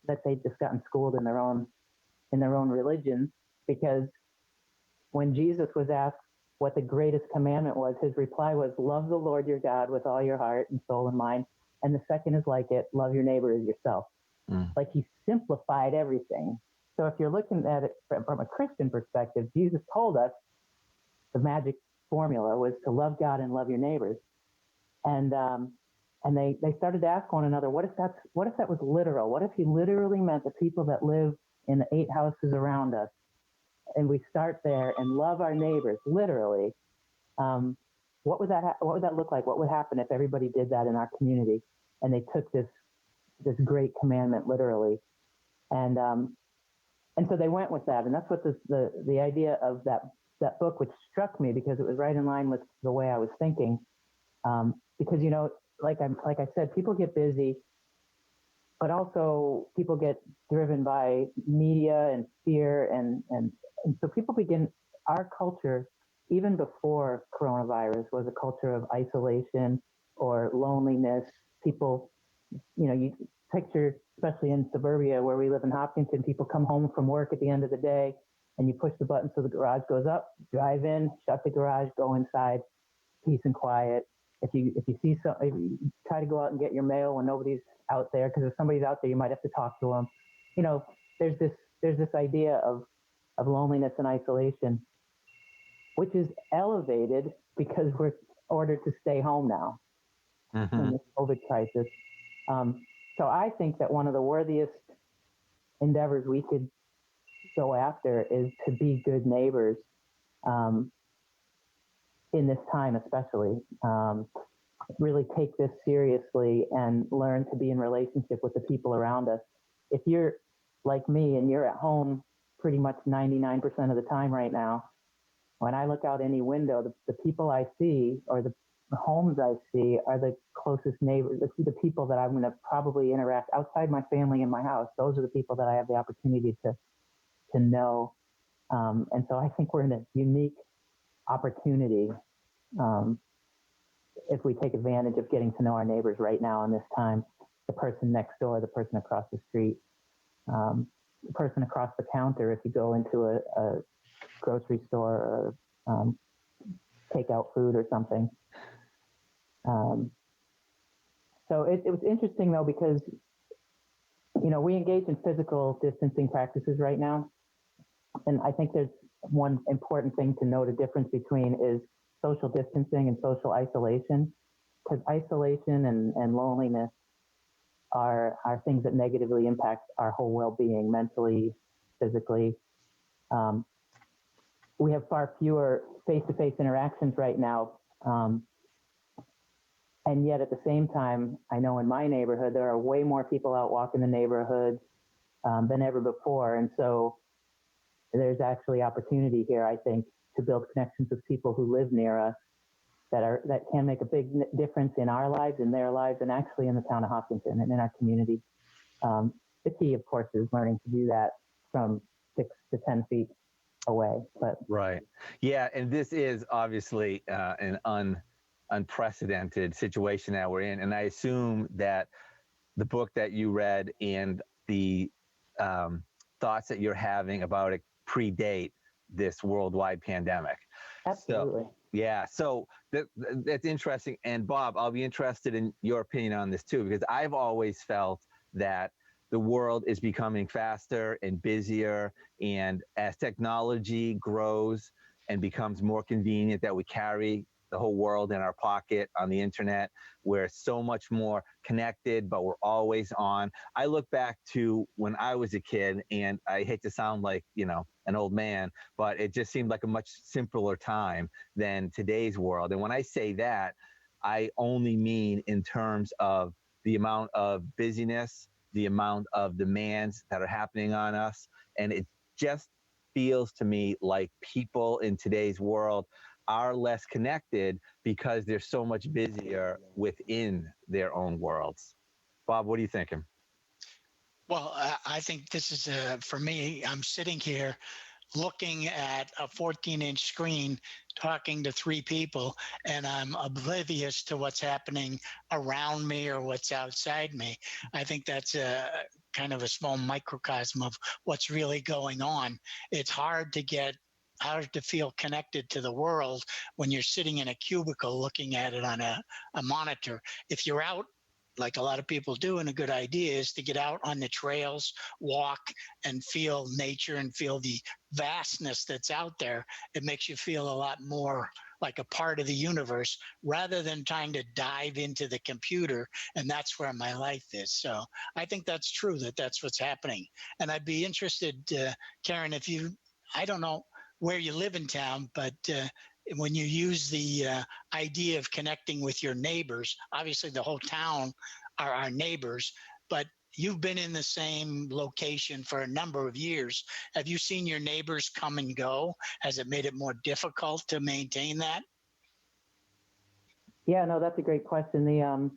that they'd just gotten schooled in their own religion, because when Jesus was asked what the greatest commandment was, his reply was, love the Lord your God with all your heart and soul and mind. And the second is like it, love your neighbor as yourself. Like, he simplified everything. So if you're looking at it from a Christian perspective, Jesus told us the magic formula was to love God and love your neighbors. And they started to ask one another, what if that was literal? What if he literally meant the people that live in the 8 houses around us, and we start there and love our neighbors literally? What would that look like? What would happen if everybody did that in our community and they took this great commandment literally? And so they went with that, and that's what the idea of that book, which struck me because it was right in line with the way I was thinking. Because, you know, like I said, people get busy, but also people get driven by media and fear, and so people our culture, even before coronavirus, was a culture of isolation or loneliness. People, you know, you picture, especially in suburbia where we live in Hopkinton, people come home from work at the end of the day, and you push the button so the garage goes up, drive in, shut the garage, go inside, peace and quiet. If you see if you try to go out and get your mail when nobody's out there, because if somebody's out there, you might have to talk to them. You know, there's this idea of loneliness and isolation, which is elevated because we're ordered to stay home now in this COVID crisis. So I think that one of the worthiest endeavors we could go after is to be good neighbors. In this time especially, really take this seriously and learn to be in relationship with the people around us. If you're like me and you're at home pretty much 99% of the time right now, when I look out any window, the people I see or the homes I see are the closest neighbors, the people that I'm going to probably interact outside my family in my house. Those are the people that I have the opportunity to know. And so I think we're in a unique opportunity if we take advantage of getting to know our neighbors right now in this time, the person next door, the person across the street, the person across the counter if you go into a grocery store or take out food or something. So it was interesting though, because, you know, we engage in physical distancing practices right now. And I think there's one important thing to note a difference between is social distancing and social isolation, because isolation and loneliness are things that negatively impact our whole well-being, mentally, physically. We have far fewer face-to-face interactions right now. And yet at the same time, I know in my neighborhood, there are way more people out walking the neighborhood than ever before. And so there's actually opportunity here, I think, to build connections with people who live near us that can make a big difference in our lives, in their lives, and actually in the town of Hopkinton and in our community. The key, of course, is learning to do that from 6 to 10 feet away. But right, yeah, and this is obviously an unprecedented situation that we're in, and I assume that the book that you read and the thoughts that you're having about it predate this worldwide pandemic. absolutely. So, yeah, so that's interesting. And Bob, I'll be interested in your opinion on this too, because I've always felt that the world is becoming faster and busier, and as technology grows and becomes more convenient, that we carry the whole world in our pocket on the internet. We're so much more connected, but we're always on. I look back to when I was a kid, and I hate to sound like, an old man, but it just seemed like a much simpler time than today's world. And when I say that, I only mean in terms of the amount of busyness, the amount of demands that are happening on us. And it just feels to me like people in today's world are less connected because they're so much busier within their own worlds. Bob, what are you thinking? Well, I think this is, for me, I'm sitting here looking at a 14-inch screen, talking to 3 people, and I'm oblivious to what's happening around me or what's outside me. I think that's a kind of a small microcosm of what's really going on. It's hard to feel connected to the world when you're sitting in a cubicle looking at it on a monitor. If you're out, like a lot of people do, and a good idea is to get out on the trails, walk, and feel nature and feel the vastness that's out there. It makes you feel a lot more like a part of the universe rather than trying to dive into the computer. And that's where my life is. So I think that's true, that's what's happening. And I'd be interested, Karen, I don't know where you live in town, but when you use the idea of connecting with your neighbors, obviously the whole town are our neighbors, but you've been in the same location for a number of years. Have you seen your neighbors come and go? Has it made it more difficult to maintain that? Yeah, no, that's a great question.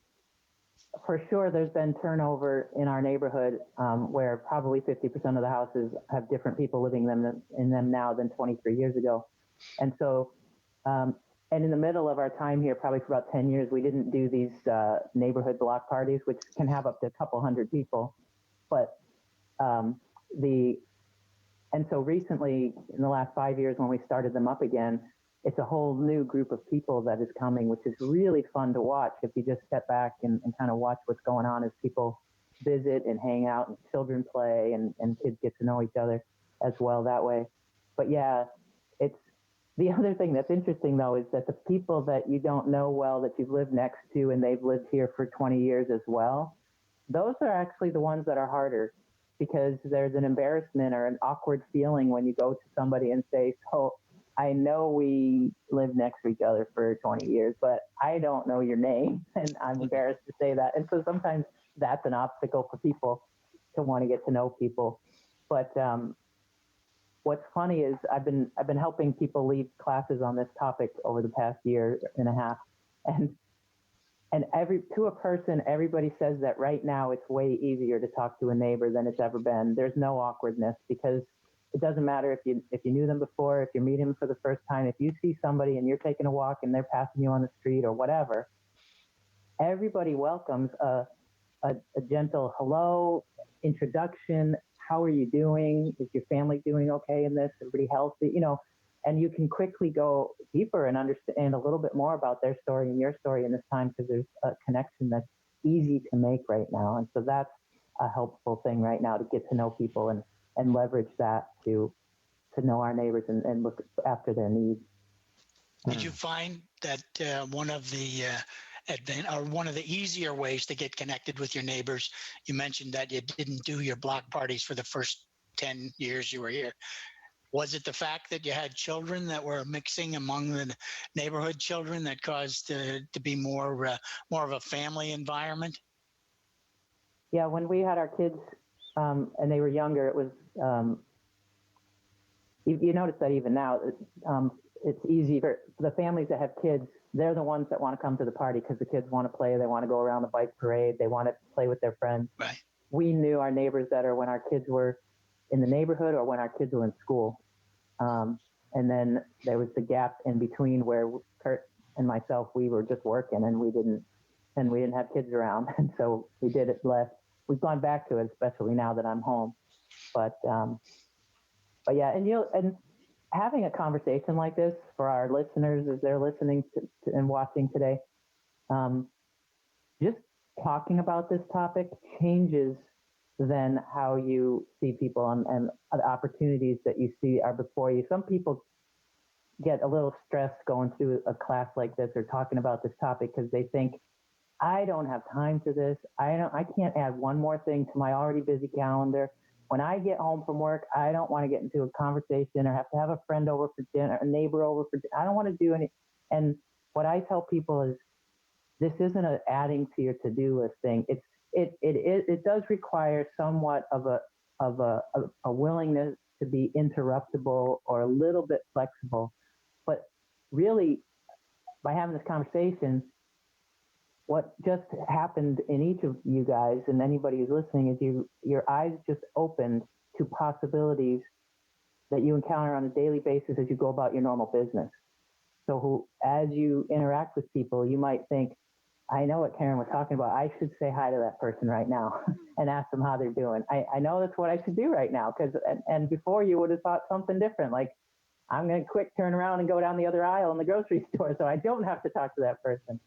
For sure, there's been turnover in our neighborhood where probably 50% of the houses have different people living in them now than 23 years ago. And so, and in the middle of our time here, probably for about 10 years, we didn't do these neighborhood block parties, which can have up to a couple hundred people. But and so recently, in the last 5 years, when we started them up again, it's a whole new group of people that is coming, which is really fun to watch if you just step back and kind of watch what's going on as people visit and hang out and children play and kids get to know each other as well that way. But yeah, it's the other thing that's interesting, though, is that the people that you don't know well, that you've lived next to and they've lived here for 20 years as well, those are actually the ones that are harder, because there's an embarrassment or an awkward feeling when you go to somebody and say, so I know we lived next to each other for 20 years, but I don't know your name, and I'm embarrassed to say that. And so sometimes that's an obstacle for people to want to get to know people. But what's funny is I've been helping people lead classes on this topic over the past year and a half, and to a person, everybody says that right now it's way easier to talk to a neighbor than it's ever been. There's no awkwardness, because it doesn't matter if you knew them before, if you're meeting them for the first time, if you see somebody and you're taking a walk and they're passing you on the street or whatever, everybody welcomes a gentle hello, introduction. How are you doing? Is your family doing okay in this? Everybody healthy? And you can quickly go deeper and understand a little bit more about their story and your story in this time, because there's a connection that's easy to make right now. And so that's a helpful thing right now, to get to know people and leverage that to know our neighbors and look after their needs. Did you find that one of the easier ways to get connected with your neighbors, you mentioned that you didn't do your block parties for the first 10 years you were here. Was it the fact that you had children that were mixing among the neighborhood children that caused to be more of a family environment? Yeah, when we had our kids and they were younger, it was you notice that even now, it's easy for the families that have kids. They're the ones that want to come to the party because the kids want to play. They want to go around the bike parade. They want to play with their friends. Right. We knew our neighbors better when our kids were in the neighborhood or when our kids were in school. And then there was the gap in between where Kurt and myself, we were just working and we didn't have kids around. And so we did it less. We've gone back to it, especially now that I'm home. But yeah, and having a conversation like this for our listeners as they're listening to and watching today, just talking about this topic changes then how you see people and the opportunities that you see are before you. Some people get a little stressed going through a class like this or talking about this topic because they think, I don't have time for this. I can't add one more thing to my already busy calendar. When I get home from work, I don't want to get into a conversation or have to have a friend over for dinner, a neighbor over for dinner. I don't want to do any. And what I tell people is, this isn't an adding to your to-do list thing. It does require somewhat of a willingness to be interruptible or a little bit flexible. But really, by having this conversation, what just happened in each of you guys and anybody who's listening is your eyes just opened to possibilities that you encounter on a daily basis as you go about your normal business. So as you interact with people, you might think, I know what Karen was talking about. I should say hi to that person right now and ask them how they're doing. I know that's what I should do right now. And before you would have thought something different, like I'm going to quick turn around and go down the other aisle in the grocery store so I don't have to talk to that person.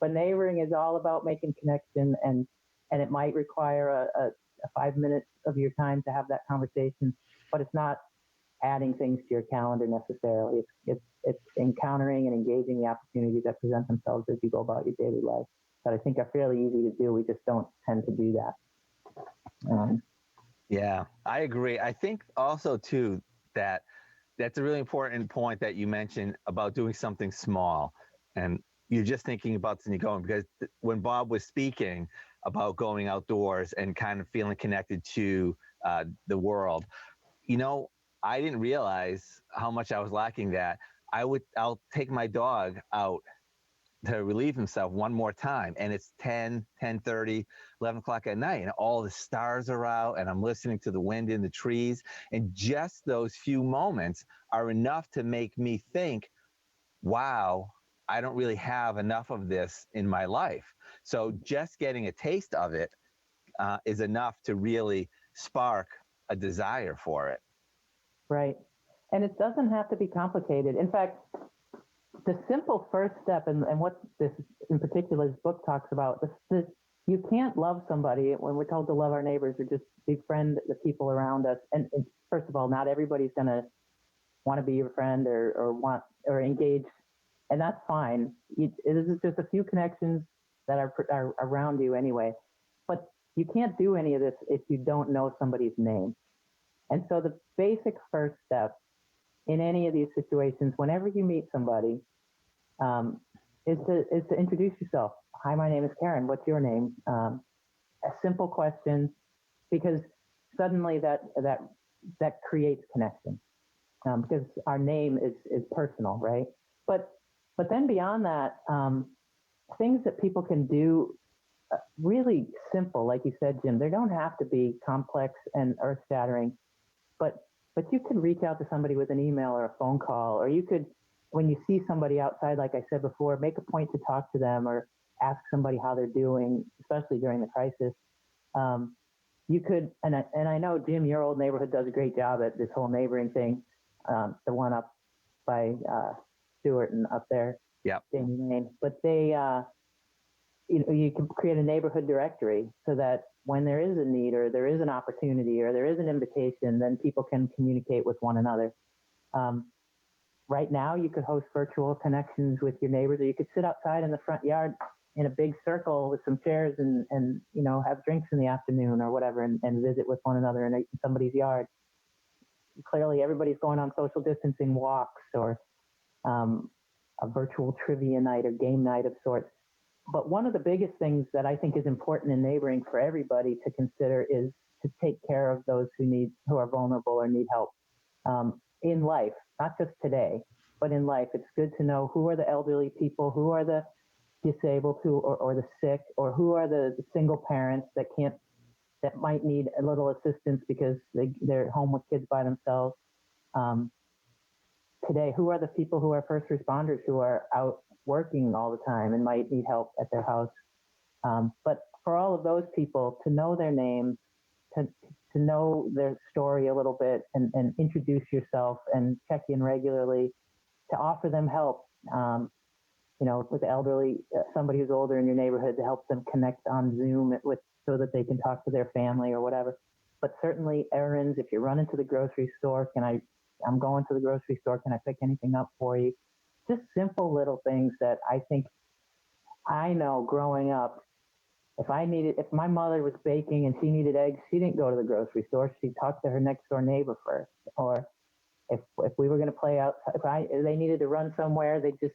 But neighboring is all about making connection, and it might require a 5 minutes of your time to have that conversation, but it's not adding things to your calendar necessarily. It's encountering and engaging the opportunities that present themselves as you go about your daily life that I think are fairly easy to do. We just don't tend to do that. Yeah, I agree. I think also too that's a really important point that you mentioned about doing something small. And you're just thinking about this and you're going, because when Bob was speaking about going outdoors and kind of feeling connected to the world, I didn't realize how much I was lacking that. I'll take my dog out to relieve himself one more time, and it's 10:30, 11 o'clock at night, and all the stars are out, and I'm listening to the wind in the trees, and just those few moments are enough to make me think, wow, I don't really have enough of this in my life. So just getting a taste of it is enough to really spark a desire for it. Right. And it doesn't have to be complicated. In fact, the simple first step, and what this in particular this book talks about, you can't love somebody when we're told to love our neighbors or just befriend the people around us. And first of all, not everybody's going to want to be your friend or engage, and that's fine. It is just a few connections that are around you anyway. But you can't do any of this if you don't know somebody's name. And so the basic first step in any of these situations, whenever you meet somebody, is to introduce yourself. Hi, my name is Karen. What's your name? A simple question, because suddenly that creates connection, because our name is personal, right? But then beyond that, things that people can do, really simple, like you said, Jim. They don't have to be complex and earth-shattering. But you could reach out to somebody with an email or a phone call, or you could, when you see somebody outside, like I said before, make a point to talk to them or ask somebody how they're doing, especially during the crisis. You could, and I know, Jim, your old neighborhood does a great job at this whole neighboring thing, the one up by Stewart and up there, Jamie Lane. But they, you can create a neighborhood directory so that when there is a need or there is an opportunity or there is an invitation, then people can communicate with one another. Right now, you could host virtual connections with your neighbors, or you could sit outside in the front yard in a big circle with some chairs and have drinks in the afternoon or whatever and visit with one another in somebody's yard. Clearly, everybody's going on social distancing walks or a virtual trivia night or game night of sorts. But one of the biggest things that I think is important in neighboring for everybody to consider is to take care of those who are vulnerable or need help. in life, not just today, but in life. It's good to know who are the elderly people, who are the disabled, or the sick, or who are the single parents that might need a little assistance because they're home with kids by themselves. Today, who are the people who are first responders who are out working all the time and might need help at their house? But for all of those people, to know their names, to know their story a little bit, and introduce yourself and check in regularly, to offer them help, with the elderly, somebody who's older in your neighborhood, to help them connect on Zoom so that they can talk to their family or whatever. But certainly errands, if you run into the grocery store, I'm going to the grocery store, can I pick anything up for you? Just simple little things that I think I know growing up, if my mother was baking and she needed eggs, she didn't go to the grocery store. She talked to her next door neighbor first. Or if we were going to play out, if they needed to run somewhere, they just,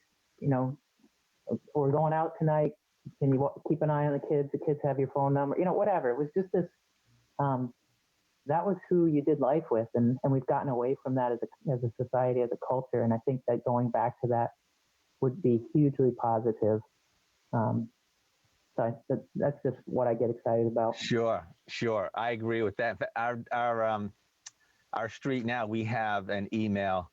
we're going out tonight. Can you keep an eye on the kids? The kids have your phone number, whatever. It was just this, that was who you did life with. And we've gotten away from that as a society, as a culture. And I think that going back to that would be hugely positive. So that's just what I get excited about. Sure. I agree with that. Our street now, we have an email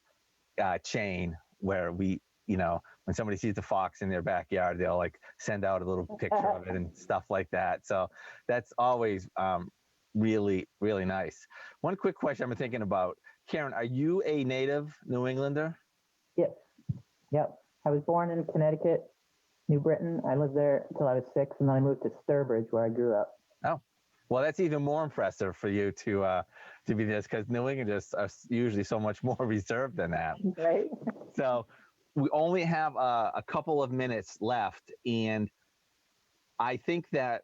chain where we, when somebody sees the fox in their backyard, they'll like send out a little picture of it and stuff like that. So that's always really, really nice. One quick question I've been thinking about, Karen, are you a native New Englander? Yes. Yep. I was born in Connecticut, New Britain. I lived there until I was 6, and then I moved to Sturbridge, where I grew up. Oh, well, that's even more impressive for you to be this, because New Englanders are usually so much more reserved than that. Right. So we only have a couple of minutes left, and I think that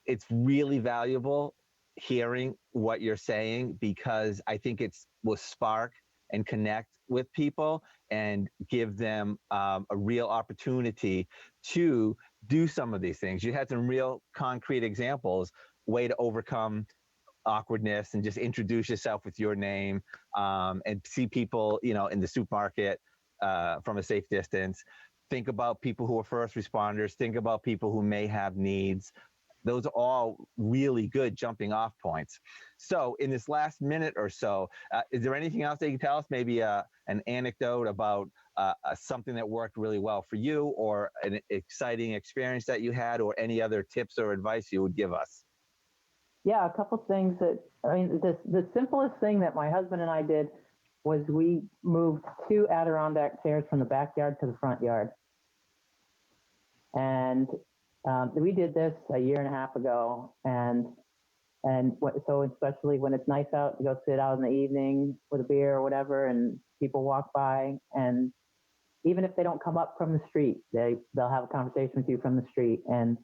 it's really valuable hearing what you're saying, because I think will spark and connect with people and give them a real opportunity to do some of these things. You had some real concrete examples, way to overcome awkwardness and just introduce yourself with your name, and see people, in the supermarket from a safe distance. Think about people who are first responders. Think about people who may have needs. Those are all really good jumping off points. So in this last minute or so, is there anything else that you can tell us? Maybe an anecdote about something that worked really well for you, or an exciting experience that you had, or any other tips or advice you would give us? Yeah, a couple things the simplest thing that my husband and I did was we moved 2 Adirondack chairs from the backyard to the front yard. And we did this a year and a half ago, so especially when it's nice out, to go sit out in the evening with a beer or whatever, and people walk by, and even if they don't come up from the street, they'll have a conversation with you from the street. And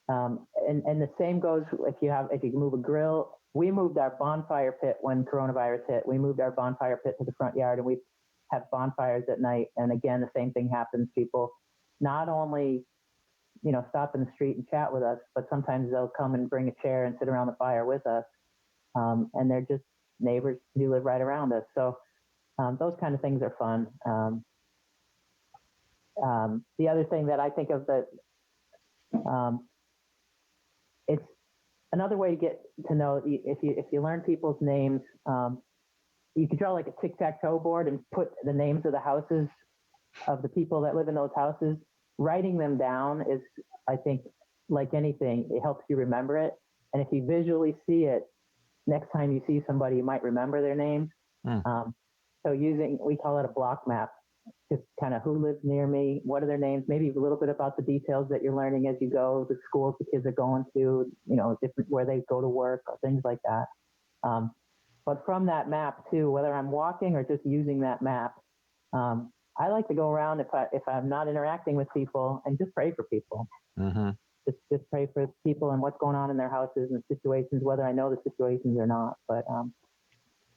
the same goes if you move a grill. We moved our bonfire pit when coronavirus hit. We moved our bonfire pit to the front yard, and we have bonfires at night. And again, the same thing happens. People not only stop in the street and chat with us, but sometimes they'll come and bring a chair and sit around the fire with us. And they're just neighbors who live right around us. So those kind of things are fun. The other thing that I think of that, it's another way to get to know, if you learn people's names, you can draw like a tic-tac-toe board and put the names of the houses of the people that live in those houses. Writing them down is, I think, like anything, it helps you remember it. And if you visually see it, next time you see somebody, you might remember their names. So we call it a block map, just kind of who lives near me, what are their names, maybe a little bit about the details that you're learning as you go, the schools the kids are going to, different where they go to work, or things like that. But from that map too, whether I'm walking or just using that map, I like to go around if I'm not interacting with people and just pray for people. Mm-hmm. Just pray for people and what's going on in their houses and situations, whether I know the situations or not. But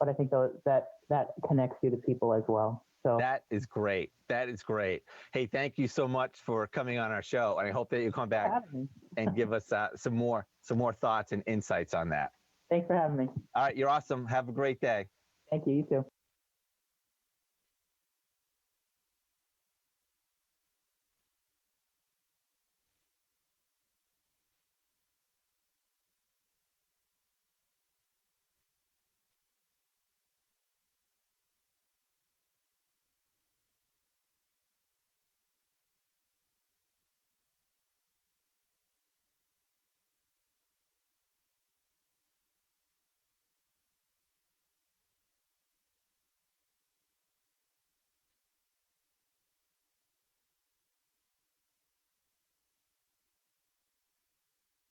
I think that connects you to people as well. So that is great. Hey, thank you so much for coming on our show, and I hope that you come back and give us some more thoughts and insights on that. Thanks for having me. All right, you're awesome. Have a great day. Thank you. You too.